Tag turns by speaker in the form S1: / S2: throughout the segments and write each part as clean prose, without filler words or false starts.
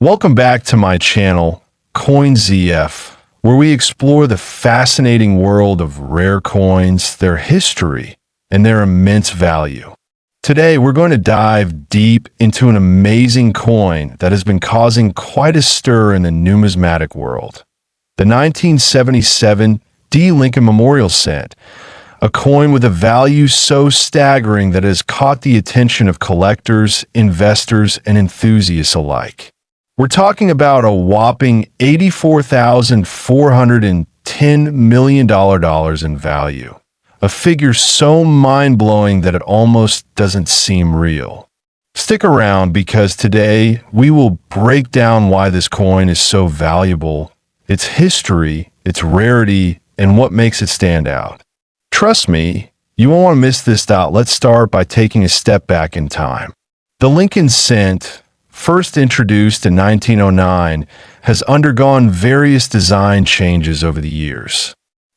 S1: Welcome back to my channel, CoinZF, where we explore the fascinating world of rare coins, their history, and their immense value. Today, we're going to dive deep into an amazing coin that has been causing quite a stir in the numismatic world. The 1977 D. Lincoln Memorial Cent, a coin with a value so staggering that it has caught the attention of collectors, investors, and enthusiasts alike. We're talking about a whopping $84,410 million in value, a figure so mind-blowing that it almost doesn't seem real. Stick around because today we will break down why this coin is so valuable, its history, its rarity, and what makes it stand out. Trust me, you won't want to miss this. Let's start by taking a step back in time. The Lincoln Cent, first introduced in 1909, has undergone various design changes over the years.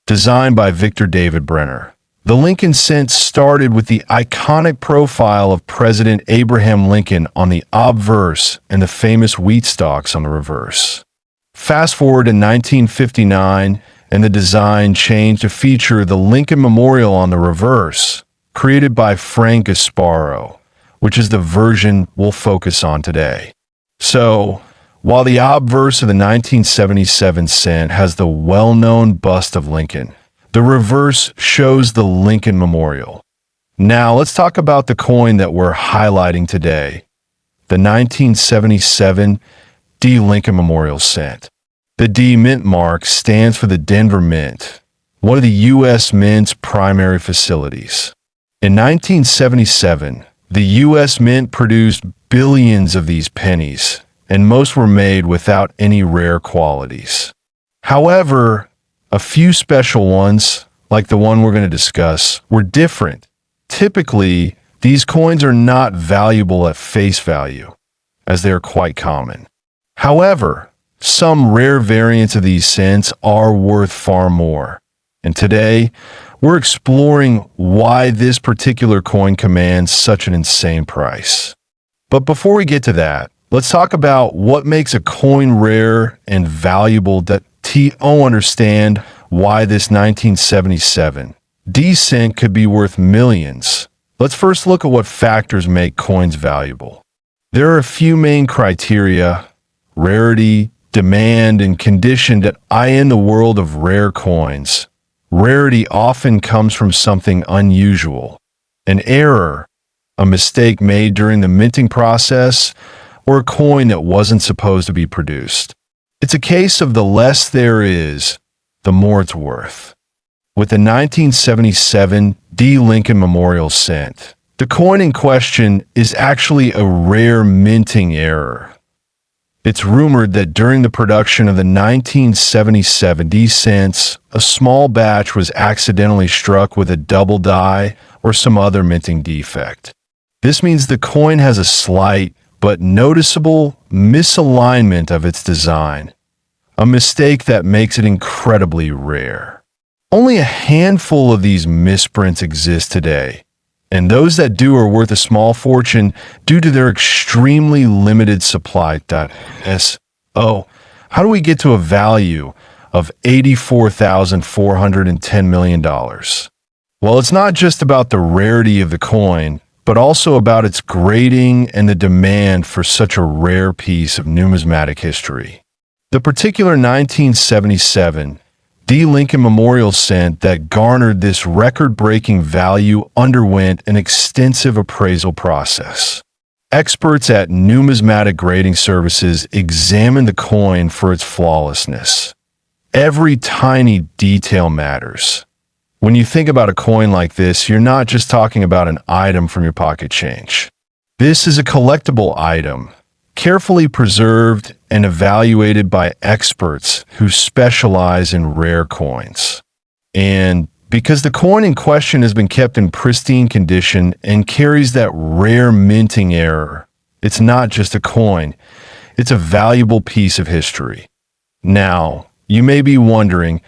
S1: Designed by Victor David Brenner, the Lincoln Cent started with the iconic profile of President Abraham Lincoln on the obverse and the famous wheat stalks on the reverse. Fast forward to 1959, and the design changed to feature the Lincoln Memorial on the reverse, created by Frank Gasparo, which is the version we'll focus on today. So, while the obverse of the 1977 cent has the well-known bust of Lincoln, the reverse shows the Lincoln Memorial. Now, let's talk about the coin that we're highlighting today, the 1977 D. Lincoln Memorial Cent. The D mint mark stands for the Denver Mint, one of the U.S. Mint's primary facilities. In 1977, the U.S. Mint produced billions of these pennies, and most were made without any rare qualities. However, a few special ones, like the one we're going to discuss, were different. Typically, these coins are not valuable at face value, as they are quite common. However, some rare variants of these cents are worth far more. And today, we're exploring why this particular coin commands such an insane price. But before we get to that, let's talk about what makes a coin rare and valuable that understand why this 1977 D cent could be worth millions. Let's first look at what factors make coins valuable. There are a few main criteria: rarity, demand, and condition that in the world of rare coins. Rarity often comes from something unusual, an error, a mistake made during the minting process, or a coin that wasn't supposed to be produced. It's a case of the less there is, the more it's worth. With the 1977 D. Lincoln Memorial Cent, the coin in question is actually a rare minting error. It's rumored that during the production of the 1977 D cents, a small batch was accidentally struck with a double die or some other minting defect. This means the coin has a slight but noticeable misalignment of its design, a mistake that makes it incredibly rare. Only a handful of these misprints exist today, and those that do are worth a small fortune due to their extremely limited supply. So, how do we get to a value of $84,410 million? Well, it's not just about the rarity of the coin, but also about its grading and the demand for such a rare piece of numismatic history. The particular 1977 D. Lincoln Memorial Cent that garnered this record-breaking value underwent an extensive appraisal process. Experts at Numismatic Grading Services examined the coin for its flawlessness. Every tiny detail matters. When you think about a coin like this, you're not just talking about an item from your pocket change. This is a collectible item, carefully preserved and evaluated by experts who specialize in rare coins. And because the coin in question has been kept in pristine condition and carries that rare minting error, it's not just a coin, it's a valuable piece of history. Now, you may be wondering,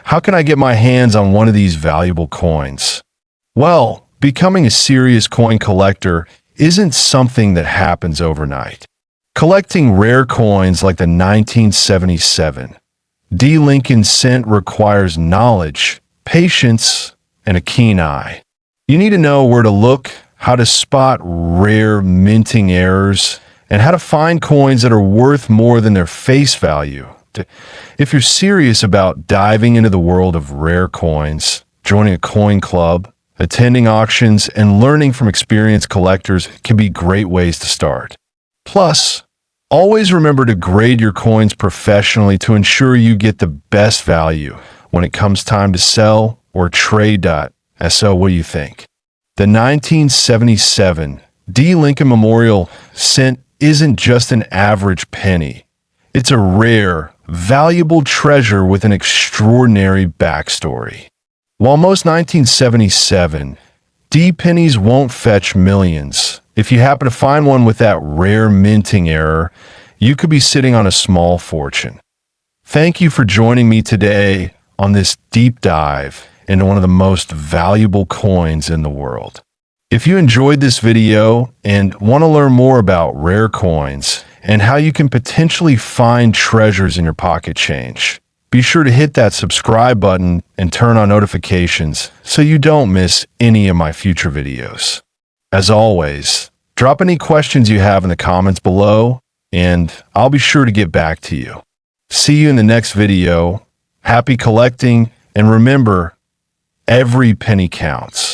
S1: how can I get my hands on one of these valuable coins? Well, becoming a serious coin collector isn't something that happens overnight. Collecting rare coins like the 1977 D. Lincoln cent requires knowledge, patience, and a keen eye. You need to know where to look, how to spot rare minting errors, and how to find coins that are worth more than their face value. If you're serious about diving into the world of rare coins, joining a coin club, attending auctions, and learning from experienced collectors can be great ways to start. Plus, always remember to grade your coins professionally to ensure you get the best value when it comes time to sell or trade. So what do you think? The 1977 D. Lincoln Memorial cent isn't just an average penny. It's a rare, valuable treasure with an extraordinary backstory. While most 1977 D pennies won't fetch millions, if you happen to find one with that rare minting error, you could be sitting on a small fortune. Thank you for joining me today on this deep dive into one of the most valuable coins in the world. If you enjoyed this video and want to learn more about rare coins and how you can potentially find treasures in your pocket change, be sure to hit that subscribe button and turn on notifications so you don't miss any of my future videos. As always, drop any questions you have in the comments below, and I'll be sure to get back to you. See you in the next video. Happy collecting, and remember, every penny counts.